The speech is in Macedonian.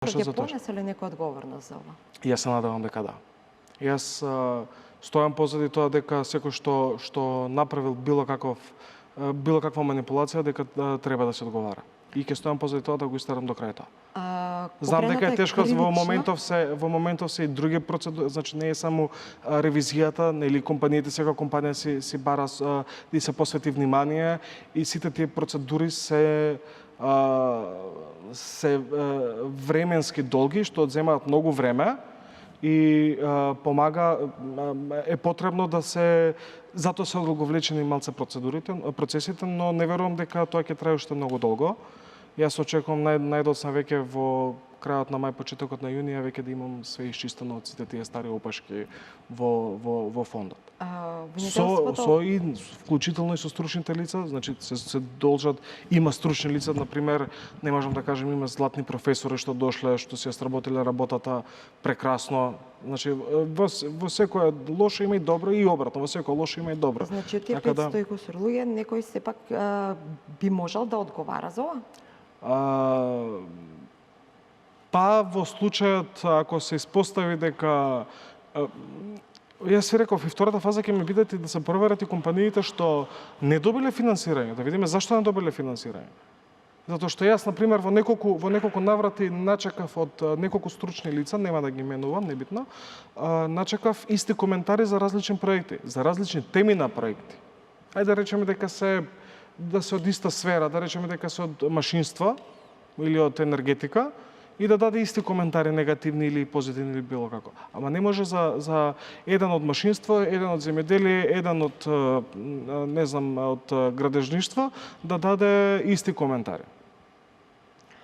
Ќе понесе ли некоја одговорност за ова? Јас се надевам дека да. Јас стојам позади тоа дека секој што направил било каква манипулација дека треба да се одговара. И ќе стојам позади тоа да го истерам до крај тоа. Знам дека е тешко, во моментов се и други процедури, значи не е само ревизијата, нели компаниите, секоја компанија си бара и се посвети внимание и сите тие процедури се временски долги, што одземаат многу време и е потребно да се, затоа се одолговлечени малце процесите, но не верувам дека тоа ќе трае уште многу долго. Јас очекувам најдоцна веќе во крајот на мај, почетокот на јуни, веќе да имам све исчистено од сите тие стари опашки во фондот. Вклучително и со стручните лица, значи се должат, има стручни лица, например, не можам да кажем, има златни професори што дошле, што си ја сработиле работата прекрасно. Значи, во секоја лошо има и добро и обратно, во секоја лошо има и добро. Значи, од тие 500 и кусур луѓе, некој сепак би можел да одговара за ова? Па, во случајот, ако се испостави дека... Јас си реков, и втората фаза ќе ми биде да се проверат и компаниите што не добиле финансирање, да видиме зашто не добиле финансирање. Затоа што јас, например, во неколку наврати начекав од неколку стручни лица, нема да ги именувам, небитно, начекав исти коментари за различни проекти, за различни теми на проекти. Ајде да речеме дека се од иста сфера, да речеме дека се од машинства или од енергетика, и да даде исти коментари, негативни или позитивни или било како. Ама не може за еден од машинство, еден од земјоделие, еден од, не знам, од градежништво, да даде исти коментари.